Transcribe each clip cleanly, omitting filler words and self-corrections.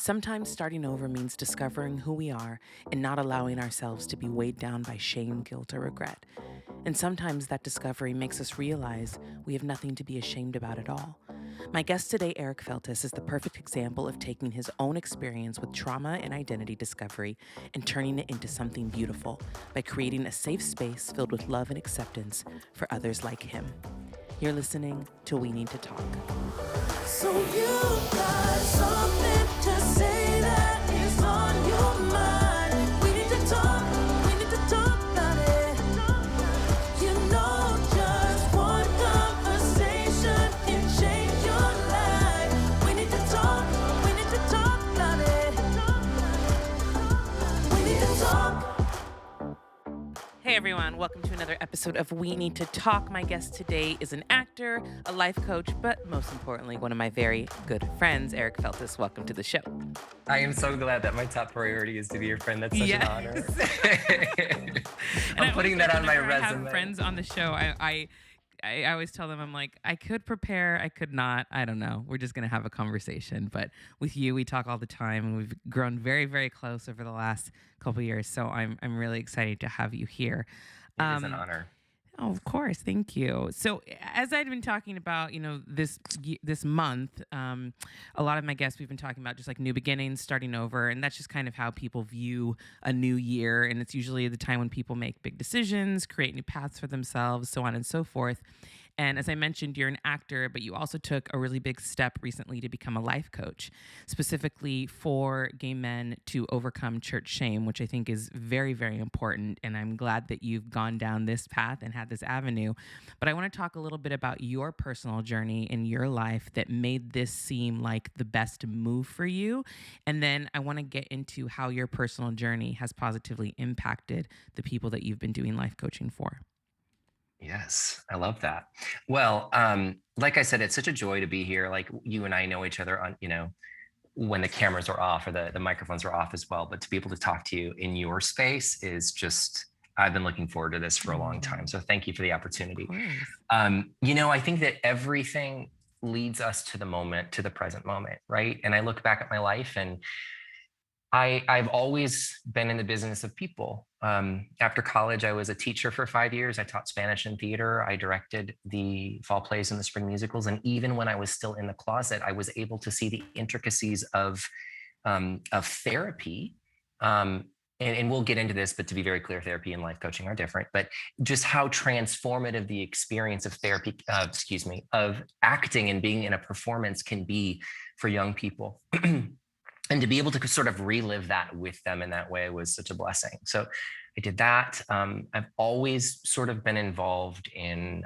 Sometimes starting over means discovering who we are and not allowing ourselves to be weighed down by shame, guilt, or regret. And sometimes that discovery makes us realize we have nothing to be ashamed about at all. My guest today, Eric Feltus, is the perfect example of taking his own experience with trauma and identity discovery and turning it into something beautiful by creating a safe space filled with love and acceptance for others like him. You're listening to We Need to Talk. So you got something to say that is on your mind. We need to talk about it. You know, just one conversation can change your life. We need to talk about it. We need to talk. Hey everyone, welcome to another episode of We Need to Talk. My guest today is an actor, a life coach, but most importantly, one of my very good friends, Eric Feltus. Welcome to the show. I am so glad that my top priority is to be your friend. That's such an honor. I'm putting that on my resume. I have friends on the show. I always tell them, I'm like, I could prepare, I could not. I don't know. We're just going to have a conversation. But with you, we talk all the time, and we've grown very, very close over the last couple of years. So I'm really excited to have you here. It is an honor. Oh, of course. Thank you. So as I've been talking about, this month, a lot of my guests, we've been talking about just like new beginnings, starting over. And that's just kind of how people view a new year. And it's usually the time when people make big decisions, create new paths for themselves, so on and so forth. And as I mentioned, you're an actor, but you also took a really big step recently to become a life coach, specifically for gay men to overcome church shame, which I think is very, very important. And I'm glad that you've gone down this path and had this avenue. But I want to talk a little bit about your personal journey in your life that made this seem like the best move for you. And then I want to get into how your personal journey has positively impacted the people that you've been doing life coaching for. Yes, I love that. Well, like I said, it's such a joy to be here. Like you and I know each other on, when the cameras are off or the microphones are off as well. But to be able to talk to you in your space is just, I've been looking forward to this for a long time. So thank you for the opportunity. I think that everything leads us to the present moment, right? And I look back at my life and I've always been in the business of people. After college, I was a teacher for 5 years. I taught Spanish and theater. I directed the fall plays and the spring musicals. And even when I was still in the closet, I was able to see the intricacies of therapy. And we'll get into this, but to be very clear, therapy and life coaching are different. But just how transformative the experience of therapy, of acting and being in a performance can be for young people. And to be able to sort of relive that with them in that way was such a blessing. So I did that. I've always sort of been involved in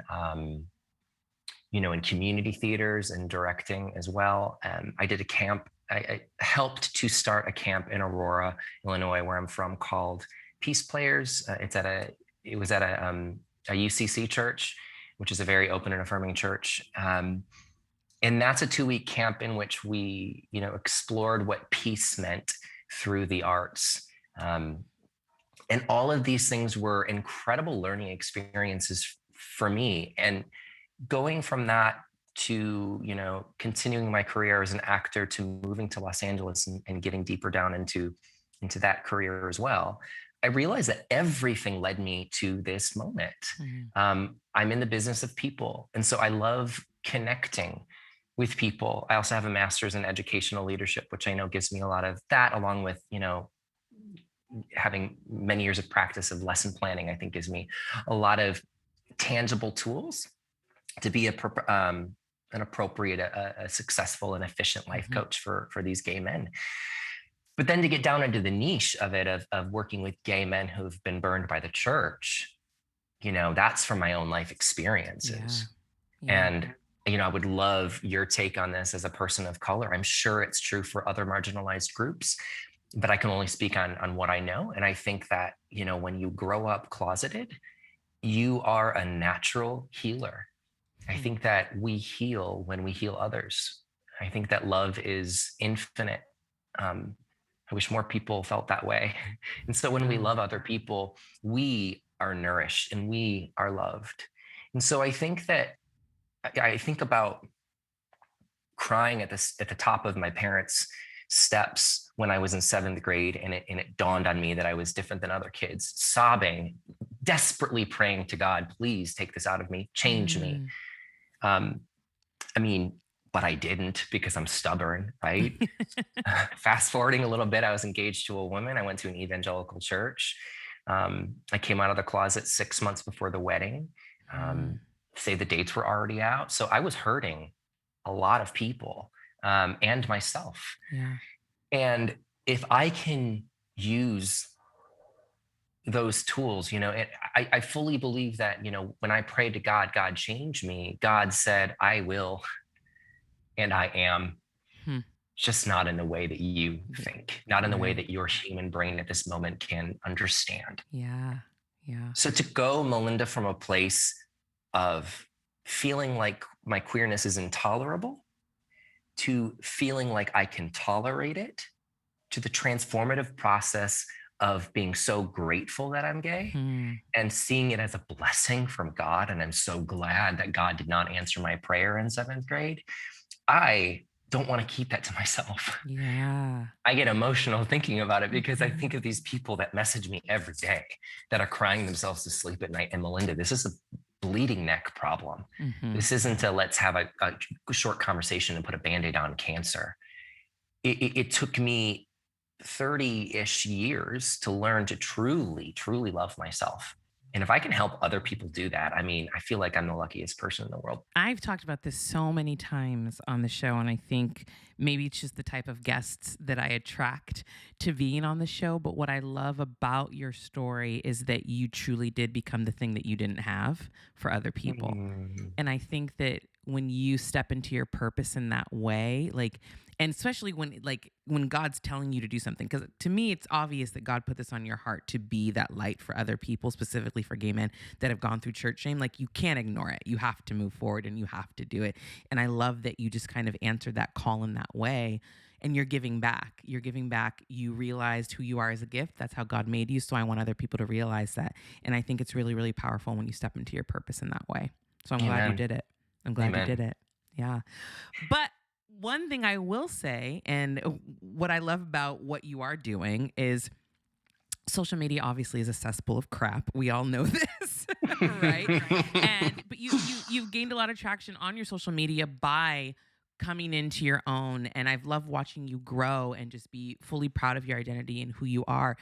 community theaters and directing as well. I did a camp. I helped to start a camp in Aurora, Illinois, where I'm from, called Peace Players. It was at a UCC church, which is a very open and affirming church. And that's a 2-week camp in which we, explored what peace meant through the arts. And all of these things were incredible learning experiences for me. And going from that to, continuing my career as an actor to moving to Los Angeles and getting deeper down into that career as well, I realized that everything led me to this moment. Mm-hmm. I'm in the business of people. And so I love connecting with people. I also have a master's in educational leadership, which I know gives me a lot of that, along with, having many years of practice of lesson planning, I think gives me a lot of tangible tools to be an appropriate, a successful and efficient life coach for these gay men. But then to get down into the niche of it, of working with gay men who've been burned by the church, that's from my own life experiences. Yeah. And I would love your take on this as a person of color. I'm sure it's true for other marginalized groups, but I can only speak on what I know. And I think that, when you grow up closeted, you are a natural healer. I think that we heal when we heal others. I think that love is infinite. I wish more people felt that way. And so when we love other people, we are nourished and we are loved. And so I think about crying at the top of my parents' steps when I was in 7th grade, and it dawned on me that I was different than other kids, sobbing, desperately praying to God, please take this out of me, change me. Um, I mean, but I didn't, because I'm stubborn, right? Fast forwarding a little bit, I was engaged to a woman. I went to an evangelical church. I came out of the closet 6 months before the wedding. Say the dates were already out. So I was hurting a lot of people, and myself. Yeah. And if I can use those tools, I fully believe that, when I prayed to God, God changed me. God said, I will, and I am, Hmm. just not in the way that you think, not in the way Right. that your human brain at this moment can understand. Yeah. Yeah. So to go, Malynda, from a place of feeling like my queerness is intolerable to feeling like I can tolerate it, to the transformative process of being so grateful that I'm gay and seeing it as a blessing from God. And I'm so glad that God did not answer my prayer in 7th grade. I don't want to keep that to myself. Yeah. I get emotional thinking about it, because I think of these people that message me every day that are crying themselves to sleep at night. And Malynda, this is a bleeding neck problem. This isn't a let's have a short conversation and put a Band-Aid on cancer. It took me 30-ish years to learn to truly, truly love myself. And if I can help other people do that, I mean, I feel like I'm the luckiest person in the world. I've talked about this so many times on the show, and I think maybe it's just the type of guests that I attract to being on the show. But what I love about your story is that you truly did become the thing that you didn't have for other people. And I think that when you step into your purpose in that way, and especially when God's telling you to do something, because to me, it's obvious that God put this on your heart to be that light for other people, specifically for gay men that have gone through church shame. Like, you can't ignore it. You have to move forward and you have to do it. And I love that you just kind of answered that call in that way. And you're giving back. You're giving back. You realized who you are as a gift. That's how God made you. So I want other people to realize that. And I think it's really, really powerful when you step into your purpose in that way. So I'm glad you did it. I'm glad you did it. Yeah. But one thing I will say, and what I love about what you are doing, is social media obviously is a cesspool of crap. We all know this, right? But you've gained a lot of traction on your social media by coming into your own. And I've loved watching you grow and just be fully proud of your identity and who you are.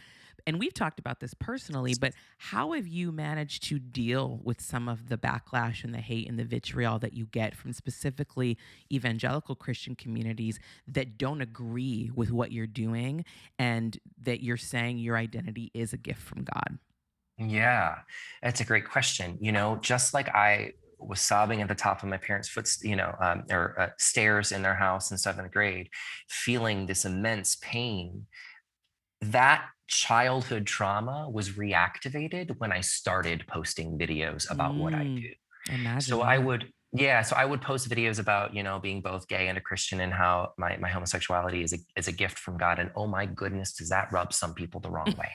And we've talked about this personally, but how have you managed to deal with some of the backlash and the hate and the vitriol that you get from specifically evangelical Christian communities that don't agree with what you're doing and that you're saying your identity is a gift from God? Yeah, that's a great question. Just like I was sobbing at the top of my parents' stairs in their house in 7th grade, feeling this immense pain, that childhood trauma was reactivated when I started posting videos about what I do. Imagine. So I would post videos about, being both gay and a Christian, and how my homosexuality is a gift from God. And oh my goodness, does that rub some people the wrong way?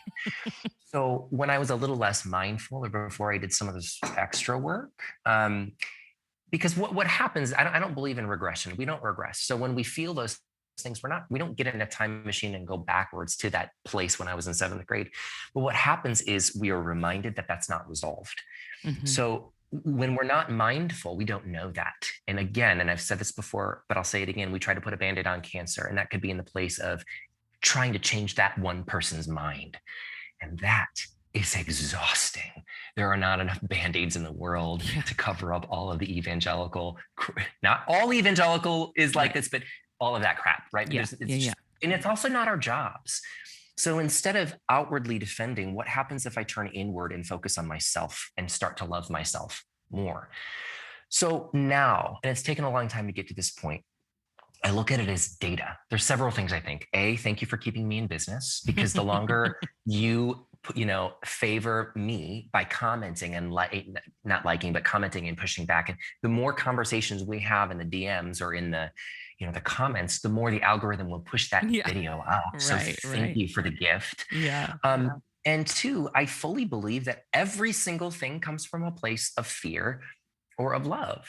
So when I was a little less mindful, or before I did some of this extra work, because what happens, I don't believe in regression. We don't regress. So when we feel those things, we don't get in a time machine and go backwards to that place when I was in 7th grade. But what happens is we are reminded that that's not resolved. So when we're not mindful, we don't know that. And again, and I've said this before, but I'll say it again, we try to put a Band-Aid on cancer, and that could be in the place of trying to change that one person's mind. And that is exhausting. There are not enough Band-Aids in the world to cover up all of the evangelical, not all evangelical is like this, but all of that crap, right? And it's also not our jobs. So instead of outwardly defending, what happens if I turn inward and focus on myself and start to love myself more? So now, and it's taken a long time to get to this point, I look at it as data. There's several things I think. A, thank you for keeping me in business, because the longer you favor me by commenting and not liking, but commenting and pushing back, and the more conversations we have in the DMs or in the the comments, the more the algorithm will push that video out. So thank you for the gift. And 2, I fully believe that every single thing comes from a place of fear or of love.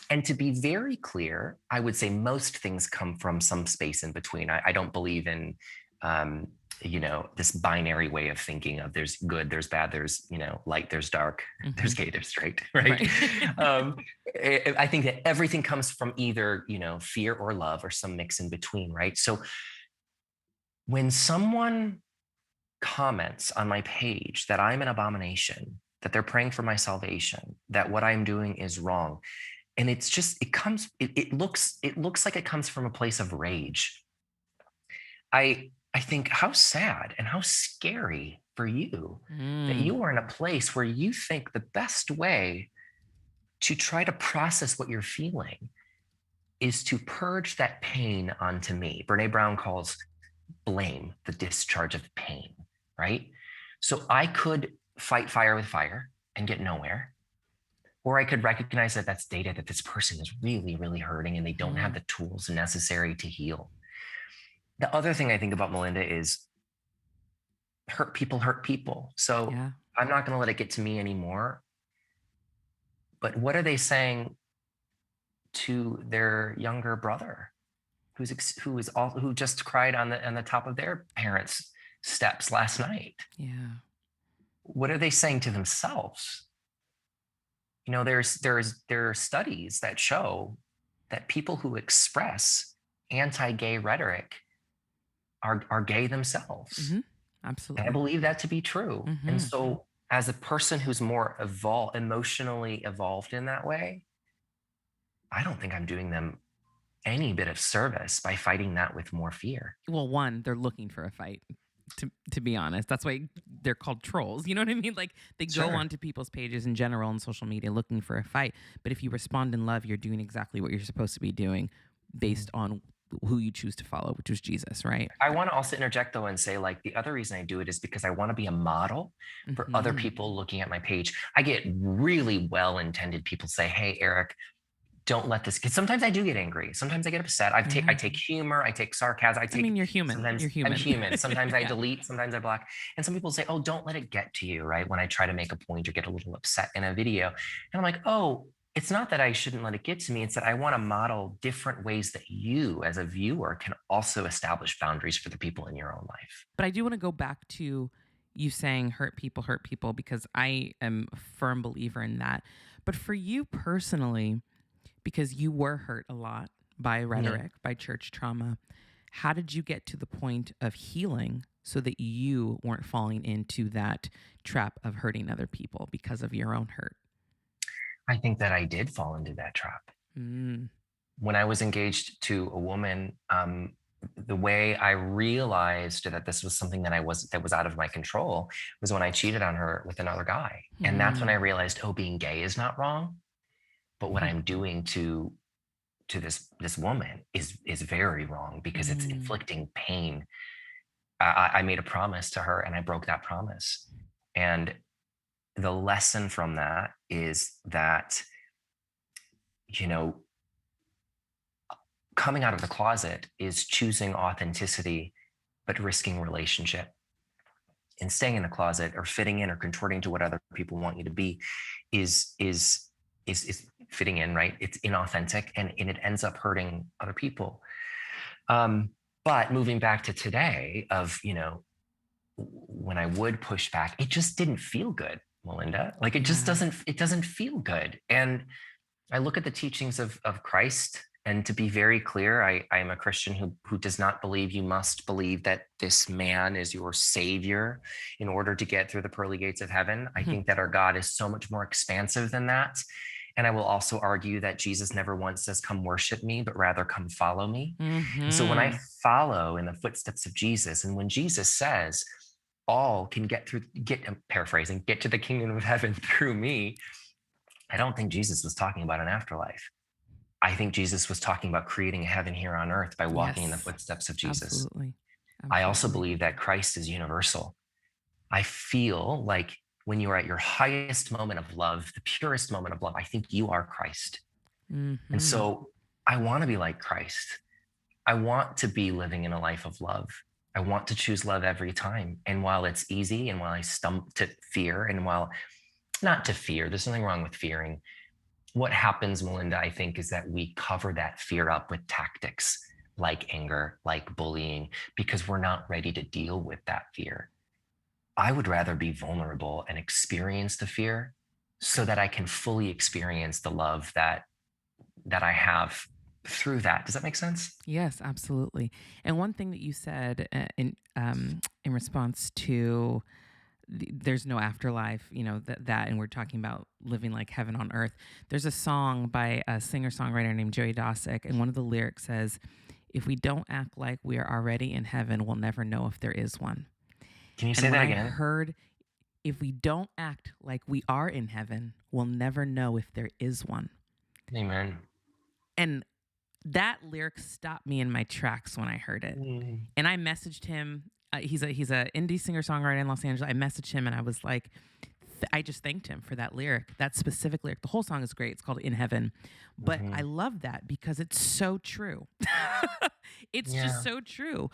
And to be very clear, I would say most things come from some space in between. I don't believe in, this binary way of thinking of there's good, there's bad, there's, light, there's dark, there's gay, there's straight, right? I think that everything comes from either, fear or love or some mix in between, right? So when someone comments on my page that I'm an abomination, that they're praying for my salvation, that what I'm doing is wrong, and it's just it looks like it comes from a place of rage. I think how sad and how scary for you that you are in a place where you think the best way to try to process what you're feeling is to purge that pain onto me. Brene Brown calls blame the discharge of pain, right? So I could fight fire with fire and get nowhere. Or I could recognize that that's data that this person is really, really hurting and they don't have the tools necessary to heal. The other thing I think about Malynda is hurt people hurt people. So I'm not going to let it get to me anymore. But what are they saying to their younger brother who just cried on the top of their parents' steps last night? Yeah. What are they saying to themselves? There are studies that show that people who express anti-gay rhetoric are gay themselves. Absolutely. And I believe that to be true. And so as a person who's more emotionally evolved in that way, I don't think I'm doing them any bit of service by fighting that with more fear. Well, one, they're looking for a fight. To be honest, that's why they're called trolls. You know what I mean? Like they go onto people's pages in general on social media looking for a fight. But if you respond in love, you're doing exactly what you're supposed to be doing based on who you choose to follow, which was Jesus, right? I want to also interject though and say, like, the other reason I do it is because I want to be a model for other people looking at my page. I get really well-intended people say, hey, Eric, don't let this, because sometimes I do get angry. Sometimes I get upset. I take humor, I take sarcasm. You're human. Sometimes you're human. I'm human. Sometimes I delete, sometimes I block. And some people say, oh, don't let it get to you, right? When I try to make a point or get a little upset in a video. And I'm like, oh, it's not that I shouldn't let it get to me. It's that I want to model different ways that you as a viewer can also establish boundaries for the people in your own life. But I do want to go back to you saying hurt people, because I am a firm believer in that. But for you personally, because you were hurt a lot by rhetoric, by church trauma, how did you get to the point of healing so that you weren't falling into that trap of hurting other people because of your own hurt? I think that I did fall into that trap. When I was engaged to a woman, the way I realized that this was something that was out of my control was when I cheated on her with another guy. And that's when I realized, oh, being gay is not wrong. But what I'm doing to this woman is very wrong because it's inflicting pain. I made a promise to her and I broke that promise. And the lesson from that is that, coming out of the closet is choosing authenticity, but risking relationship. And staying in the closet or fitting in or contorting to what other people want you to be is fitting in, right? It's inauthentic and it ends up hurting other people. But moving back to today of, when I would push back, it just didn't feel good, Malynda. Like it just doesn't feel good. And I look at the teachings of Christ, and to be very clear, I am a Christian who does not believe you must believe that this man is your savior in order to get through the pearly gates of heaven. I think that our God is so much more expansive than that. And I will also argue that Jesus never once says, come worship me, but rather come follow me. And so when I follow in the footsteps of Jesus, and when Jesus says, all can I'm paraphrasing, get to the kingdom of heaven through me, I don't think Jesus was talking about an afterlife. I think Jesus was talking about creating a heaven here on earth by walking in the footsteps of Jesus. Absolutely. I also believe that Christ is universal. I feel like when you are at your highest moment of love, the purest moment of love, I think you are Christ. And so I want to be like Christ. I want to be living in a life of love. I want to choose love every time. And while it's easy, and while I stump to fear, and while not to fear, there's nothing wrong with fearing. what happens, Malynda, I think, is that we cover that fear up with tactics like anger, like bullying, because we're not ready to deal with that fear. I would rather be vulnerable and experience the fear so that I can fully experience the love that I have through that. Does that make sense? Yes, absolutely. And one thing that you said in response to there's no afterlife, that, and we're talking about living like heaven on earth. There's a song by a singer-songwriter named Joey Dosick, and one of the lyrics says, "If we don't act like we are already in heaven, we'll never know if there is one." Can you And say when that I again? heard, "If we don't act like we are in heaven, we'll never know if there is one." Amen. And that lyric stopped me in my tracks when I heard it. Mm. And I messaged him. He's a indie singer songwriter in Los Angeles. I messaged him and I was like, I just thanked him for that lyric, that specific lyric. The whole song is great. It's called "In Heaven," but I love that because it's so true. It's just Yeah. so true.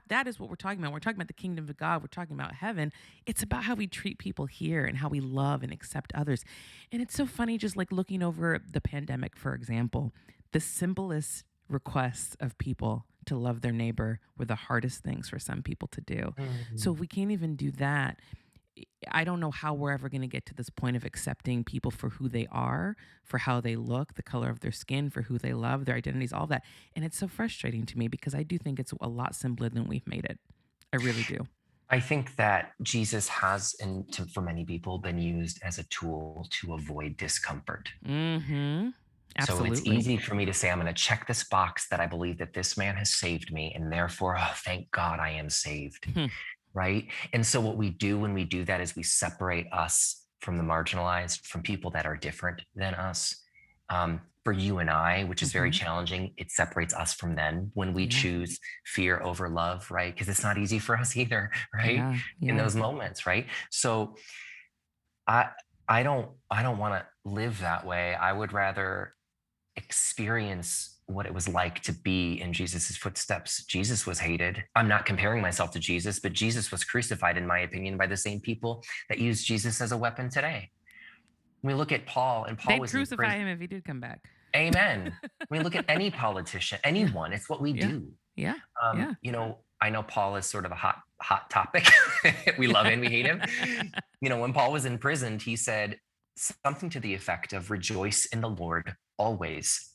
That is what we're talking about. We're talking about the kingdom of God. We're talking about heaven. It's about how we treat people here and how we love and accept others. And it's so funny, just like looking over the pandemic, for example, the simplest requests of people to love their neighbor were the hardest things for some people to do. So if we can't even do that, I don't know how we're ever going to get to this point of accepting people for who they are, for how they look, the color of their skin, for who they love, their identities, all that. And it's so frustrating to me because I do think it's a lot simpler than we've made it. I really do. I think that Jesus has, and for many people, been used as a tool to avoid discomfort. Mm-hmm. So it's Absolutely. easy for me to say, I'm going to check this box that I believe that this man has saved me, and therefore, oh, thank God I am saved. Hmm. Right. And so what we do when we do that is we separate us from the marginalized, from people that are different than us. For you and I, which is very Mm-hmm. challenging, it separates us from them when we Yeah. choose fear over love, right? Because it's not easy for us either, right? Yeah. In Yeah. those moments, right? So I I don't want to live that way. I would rather experience what it was like to be in Jesus's footsteps. Jesus was hated. I'm not comparing myself to Jesus, but Jesus was crucified, in my opinion, by the same people that use Jesus as a weapon today. We look at Paul, and Paul They'd was in crucify prison. him if he did come back. Amen. We look at any politician, Yeah. anyone. It's what we Yeah. do. Yeah. Yeah. I know Paul is sort of a hot topic. We love him, we hate him. When Paul was imprisoned, he said something to the effect of "Rejoice in the Lord always."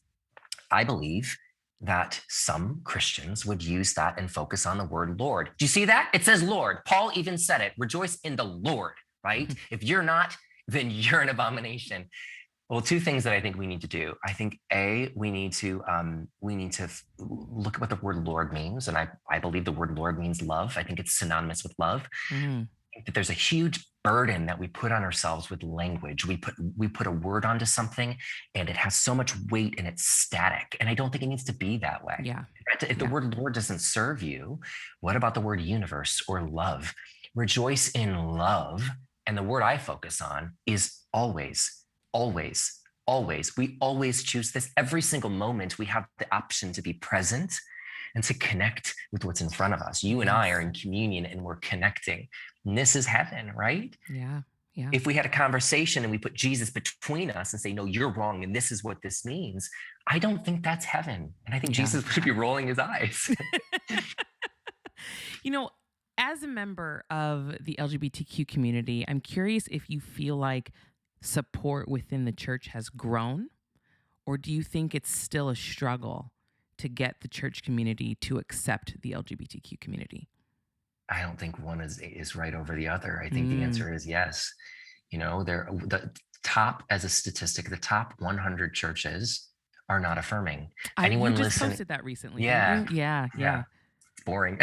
I believe that some Christians would use that and focus on the word Lord. Do you see that? It says Lord. Paul even said it. Rejoice in the Lord, right? If you're not, then you're an abomination. Well, two things that I think we need to do. I think we need to look at what the word Lord means, and I believe the word Lord means love. I think it's synonymous with love. Mm. That there's a huge burden that we put on ourselves with language. We put a word onto something, and it has so much weight and it's static. And I don't think it needs to be that way. Yeah. If the Yeah. word Lord doesn't serve you, what about the word universe or love? Rejoice in love. And the word I focus on is always, always, always. We always choose this. Every single moment, we have the option to be present and to connect with what's in front of us. You and I are Yes. in communion and we're connecting. And this is heaven, right? Yeah. Yeah. If we had a conversation and we put Jesus between us and say, no, you're wrong, and this is what this means, I don't think that's heaven. And I think Yeah. Jesus would be rolling his eyes. You know, as a member of the LGBTQ community, I'm curious if you feel like support within the church has grown, or do you think it's still a struggle to get the church community to accept the LGBTQ community? I don't think one is right over the other. I think the Mm. answer is yes. The top, as a statistic, the top 100 churches are not affirming. You Anyone just listen? posted that recently, didn't Yeah, you? Yeah. yeah, Yeah. it's boring.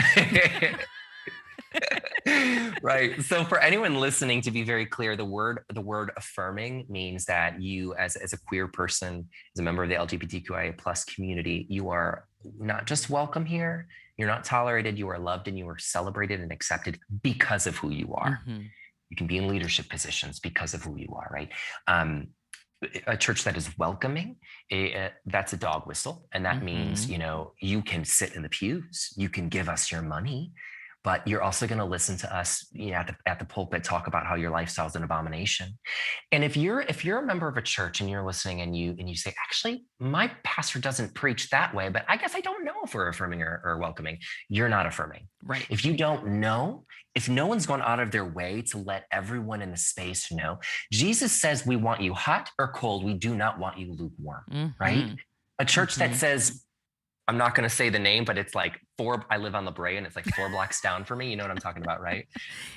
Right. So for anyone listening, to be very clear, the word affirming means that you, as a queer person, as a member of the LGBTQIA plus community, you are not just welcome here, you're not tolerated, you are loved, and you are celebrated and accepted because of who you are. Mm-hmm. You can be in leadership positions because of who you are, right? Um, a church that is welcoming, that's a dog whistle. And that means, Mm-hmm. you can sit in the pews, you can give us your money. but you're also going to listen to us, at the pulpit talk about how your lifestyle is an abomination. And if you're a member of a church and you're listening and you say, actually, my pastor doesn't preach that way, but I guess I don't know if we're affirming or welcoming, you're not affirming. Right. If you don't know, if no one's gone out of their way to let everyone in the space know, Jesus says we want you hot or cold. We do not want you lukewarm, right? A church that says, I'm not going to say the name, but it's like I live on La Brea and it's like 4 blocks down for me. You know what I'm talking about, right?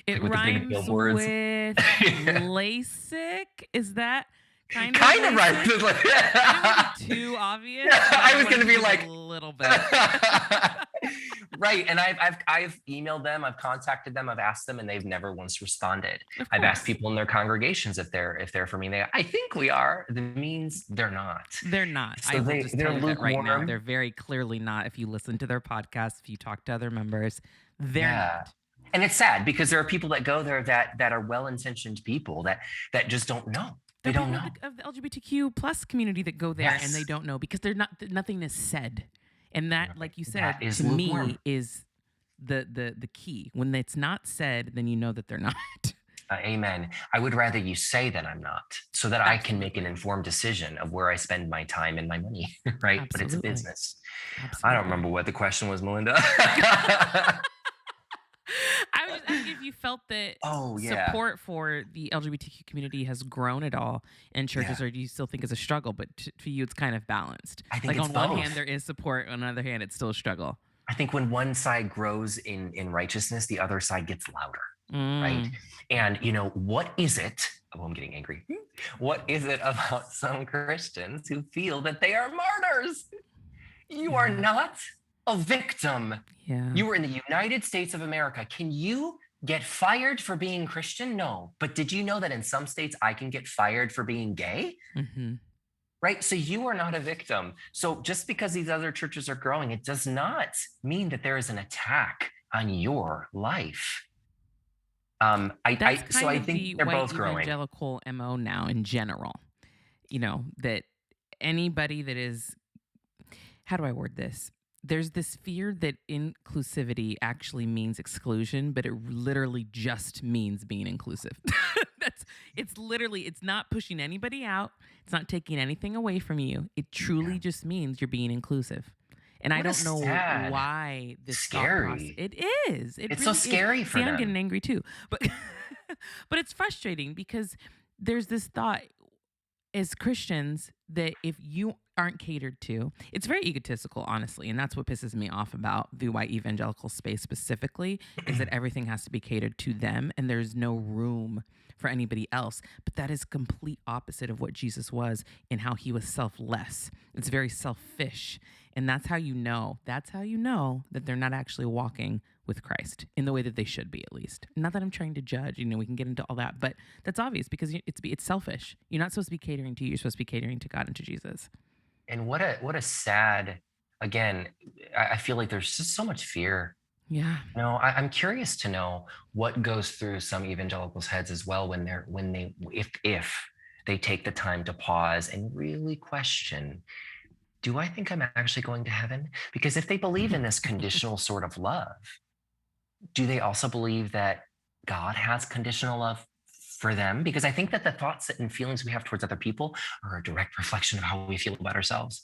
It like with rhymes the big billboards. with LASIK. Is that kind of right? Like, too obvious. I was going to be like a little bit. Right. And I've emailed them, I've contacted them, I've asked them, and they've never once responded. I've asked people in their congregations if they're for me. I think we are. That means they're not. They're not. So they're lukewarm right now. They're very clearly not. If you listen to their podcast, if you talk to other members, they're not. And it's sad because there are people that go there that are well-intentioned people that just don't know. They don't know. Of the LGBTQ plus community that go there and they don't know because nothing is said. And that, like you said, to me is the key. When it's not said, then you know that they're not. Amen. I would rather you say that I'm not, so that I can make an informed decision of where I spend my time and my money, right? Absolutely. But it's a business. Absolutely. I don't remember what the question was, Malynda. I was just asking if you felt that support for the LGBTQ community has grown at all in churches, or do you still think it's a struggle? But for you, it's kind of balanced. I think like it's on both. One hand, there is support. On the other hand, it's still a struggle. I think when one side grows in righteousness, the other side gets louder, right? And what is it? Oh, I'm getting angry. What is it about some Christians who feel that they are martyrs? You are not a victim. Yeah. You were in the United States of America. Can you get fired for being Christian? No. But did you know that in some states I can get fired for being gay? Right? So you are not a victim. So just because these other churches are growing, it does not mean that there is an attack on your life. I think they're both growing. Evangelical MO now in general, that anybody that is, how do I word this? There's this fear that inclusivity actually means exclusion, but it literally just means being inclusive. It's not pushing anybody out. It's not taking anything away from you. It truly just means you're being inclusive. And I don't know why this scary. It is. It's really so scary for them. I'm getting angry too. But but it's frustrating because there's this thought as Christians that if you aren't catered to, it's very egotistical, honestly. And that's what pisses me off about the white evangelical space specifically, is that everything has to be catered to them and there's no room for anybody else. But that is complete opposite of what Jesus was in how he was selfless. It's very selfish. And that's how you know that they're not actually walking with Christ in the way that they should be, at least. Not that I'm trying to judge, we can get into all that, but that's obvious because it's selfish. You're not supposed to be catering to you. You're supposed to be catering to God and to Jesus. And what a sad, again, I feel like there's just so much fear. Yeah. I'm curious to know what goes through some evangelicals' heads as well if they take the time to pause and really question, do I think I'm actually going to heaven? Because if they believe in this conditional sort of love, do they also believe that God has conditional love for them? Because I think that the thoughts and feelings we have towards other people are a direct reflection of how we feel about ourselves.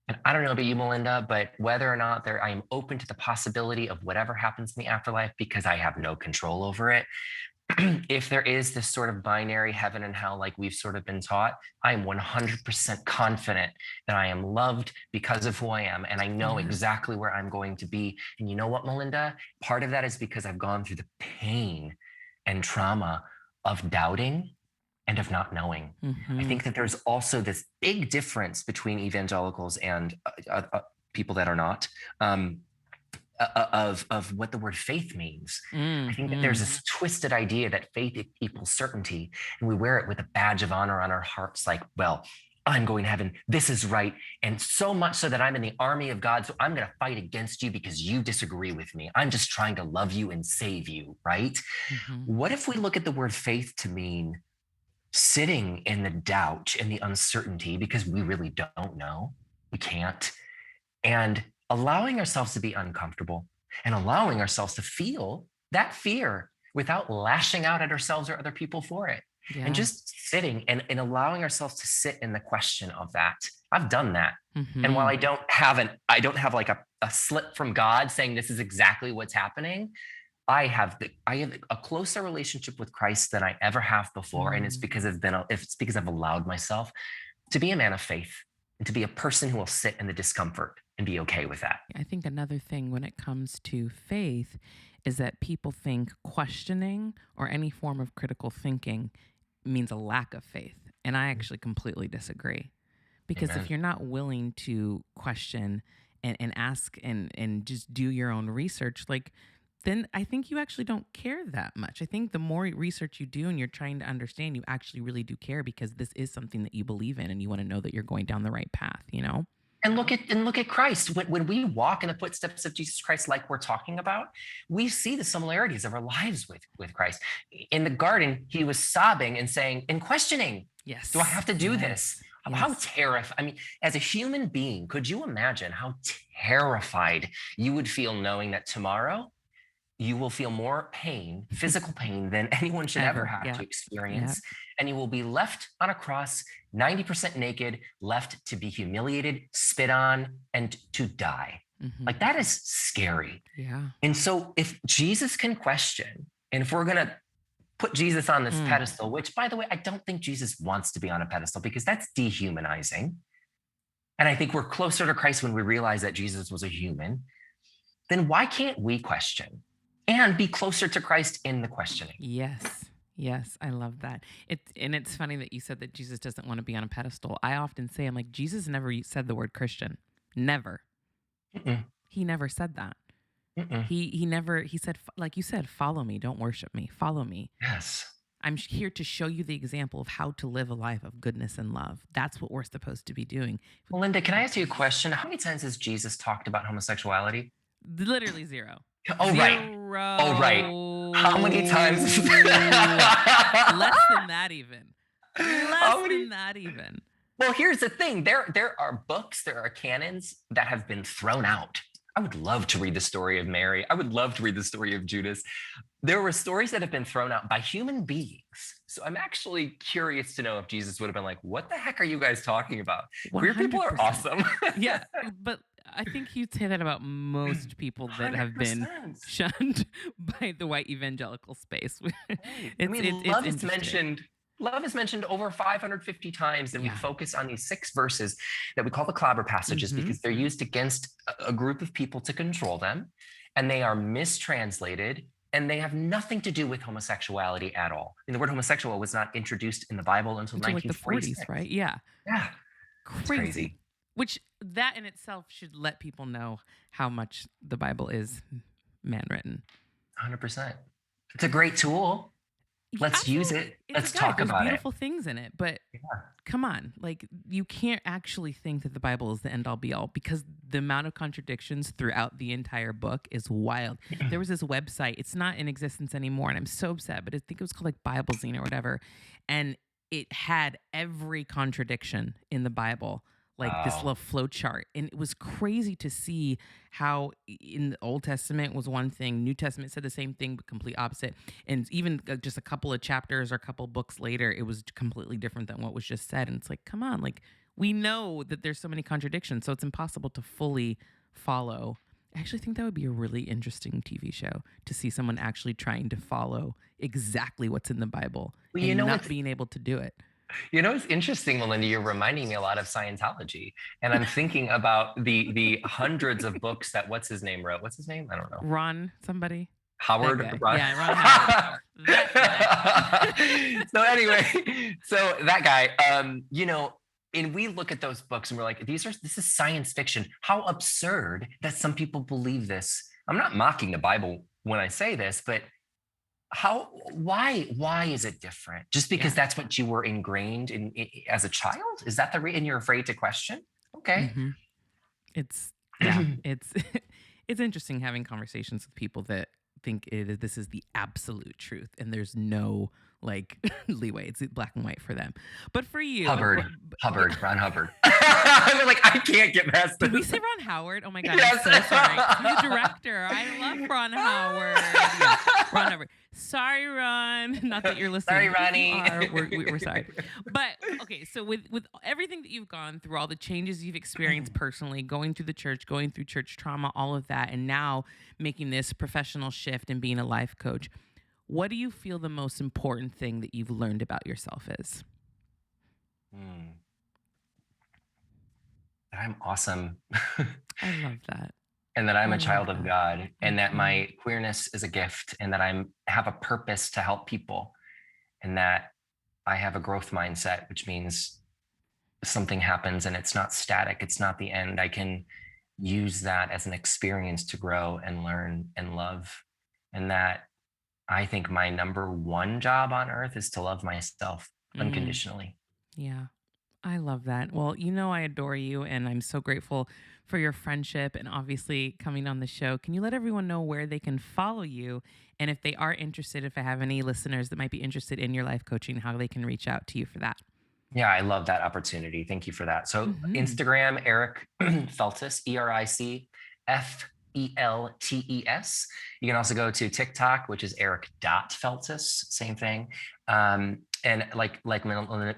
And I don't know about you, Malynda, but whether or not I am open to the possibility of whatever happens in the afterlife, because I have no control over it. If there is this sort of binary heaven and hell, like we've sort of been taught, I am 100% confident that I am loved because of who I am. And I know exactly where I'm going to be. And you know what, Malynda? Part of that is because I've gone through the pain and trauma of doubting and of not knowing. I think that there's also this big difference between evangelicals and people that are not. Of what the word faith means. I think that there's this twisted idea that faith equals certainty, and we wear it with a badge of honor on our hearts, like, well, I'm going to heaven, this is right, and so much so that I'm in the army of God, so I'm going to fight against you because you disagree with me. I'm just trying to love you and save you, right? What if we look at the word faith to mean sitting in the doubt and the uncertainty because we really don't know, we can't, and allowing ourselves to be uncomfortable, and allowing ourselves to feel that fear without lashing out at ourselves or other people for it. Yeah. And just sitting and allowing ourselves to sit in the question of that. I've done that. And while I don't have like a slip from God saying this is exactly what's happening, I have a closer relationship with Christ than I ever have before. And it's because I've allowed myself to be a man of faith and to be a person who will sit in the discomfort and be okay with that. I think another thing when it comes to faith is that people think questioning or any form of critical thinking means a lack of faith. And I actually completely disagree. Because Amen. if you're not willing to question and ask and just do your own research, like, then I think you actually don't care that much. I think the more research you do and you're trying to understand, you actually really do care because this is something that you believe in and you want to know that you're going down the right path, you know? And look at Christ. When we walk in the footsteps of Jesus Christ, like we're talking about, we see the similarities of our lives with Christ. In the garden, he was sobbing and saying and questioning, Yes. do I have to do Yes. this? Yes. How terrified. I mean, as a human being, could you imagine how terrified you would feel knowing that tomorrow you will feel more pain, physical pain, than anyone should ever have to experience. And you will be left on a cross, 90% naked, left to be humiliated, spit on, and to die. Like, that is scary. Yeah. And so if Jesus can question, and if we're going to put Jesus on this pedestal, which, by the way, I don't think Jesus wants to be on a pedestal because that's dehumanizing. And I think we're closer to Christ when we realize that Jesus was a human. Then why can't we question and be closer to Christ in the questioning? Yes. Yes, I love that. It's funny that you said that Jesus doesn't want to be on a pedestal. I often say, I'm like, Jesus never said the word Christian. Never. He never said that. He said, like you said, follow me, don't worship me, follow me. Yes. I'm here to show you the example of how to live a life of goodness and love. That's what we're supposed to be doing. Malynda, can I ask you a question? How many times has Jesus talked about homosexuality? Literally zero. Oh, right. Oh, right. How many times? Less than that even. Less than that even. Well, here's the thing. There are books, there are canons that have been thrown out. I would love to read the story of Mary. I would love to read the story of Judas. There were stories that have been thrown out by human beings. So I'm actually curious to know if Jesus would have been like, what the heck are you guys talking about? 100%. Queer people are awesome. Yeah, but I think you'd say that about most people that 100%. Have been shunned by the white evangelical space. Love is mentioned over 550 times, and we focus on these 6 verses that we call the clobber passages because they're used against a group of people to control them, and they are mistranslated, and they have nothing to do with homosexuality at all. And the word homosexual was not introduced in the Bible until 1946. Like the 40s, right? Yeah. Yeah. Crazy. Which that in itself should let people know how much the Bible is man-written. 100%. It's a great tool. Let's use it. Let's talk about it. There's beautiful things in it, but come on, like, you can't actually think that the Bible is the end all be all because the amount of contradictions throughout the entire book is wild. There was this website, it's not in existence anymore, and I'm so upset, but I think it was called like Bible Zine or whatever, and it had every contradiction in the Bible. Like this little flow chart. And it was crazy to see how in the Old Testament was one thing, New Testament said the same thing, but complete opposite. And even just a couple of chapters or a couple of books later, it was completely different than what was just said. And it's like, come on, like, we know that there's so many contradictions, so it's impossible to fully follow. I actually think that would be a really interesting TV show to see someone actually trying to follow exactly what's in the Bible and not being able to do it. You know, it's interesting, Malynda, you're reminding me a lot of Scientology. And I'm thinking about the hundreds of books that what's his name wrote. What's his name? I don't know. Ron somebody. Howard. Ron Howard. That guy. So anyway, so that guy, and we look at those books and we're like, this is science fiction. How absurd that some people believe this. I'm not mocking the Bible when I say this, but why is it different? Just because that's what you were ingrained in as a child? Is that the reason you're afraid to question? Okay. It's interesting having conversations with people that think this is the absolute truth and there's no like leeway. It's black and white for them. But for you, Hubbard, Ron Hubbard. I'm like, I can't get past this. Did we say Ron Howard? Oh my God, Yes. I'm so sorry. He's the director. I love Ron Howard. Yeah, Ron Howard. Sorry, Ron. Not that you're listening. Sorry, Ronnie. We're sorry. But okay, so with everything that you've gone through, all the changes you've experienced personally, going through the church, going through church trauma, all of that, and now making this professional shift and being a life coach, what do you feel the most important thing that you've learned about yourself is? I'm awesome. I love that. And that I'm a child of God, and that my queerness is a gift, and that I have a purpose to help people, and that I have a growth mindset, which means something happens and it's not static. It's not the end. I can use that as an experience to grow and learn and love. And that I think my number one job on earth is to love myself unconditionally. Yeah. I love that. Well, you know, I adore you, and I'm so grateful for your friendship and obviously coming on the show. Can you let everyone know where they can follow you? And if they are interested, if I have any listeners that might be interested in your life coaching, how they can reach out to you for that? Yeah, I love that opportunity. Thank you for that. So Instagram, Eric Feltes, EricFeltes. You can also go to TikTok, which is Eric.Feltes, same thing. And like Malynda,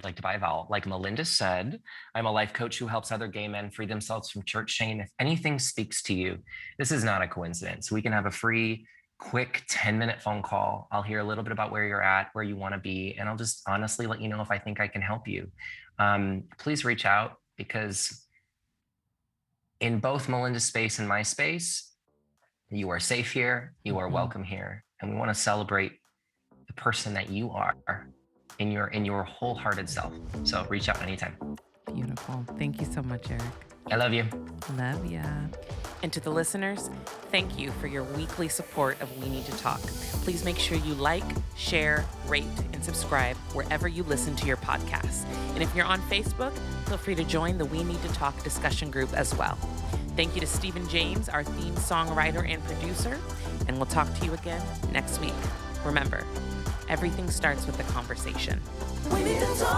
like to buy a vowel. Like Malynda said, I'm a life coach who helps other gay men free themselves from church shame. If anything speaks to you, this is not a coincidence. We can have a free, quick 10-minute phone call. I'll hear a little bit about where you're at, where you want to be, and I'll just honestly let you know if I think I can help you. Please reach out, because in both Malynda's space and my space, you are safe here, you are welcome here, and we want to celebrate the person that you are in your wholehearted self. So reach out anytime. Beautiful. Thank you so much, Eric. I love you. Love ya. And to the listeners, thank you for your weekly support of We Need to Talk. Please make sure you like, share, rate, and subscribe wherever you listen to your podcasts. And if you're on Facebook, feel free to join the We Need to Talk discussion group as well. Thank you to Stephen James, our theme songwriter and producer, and we'll talk to you again next week. Remember, everything starts with a conversation. We need to talk.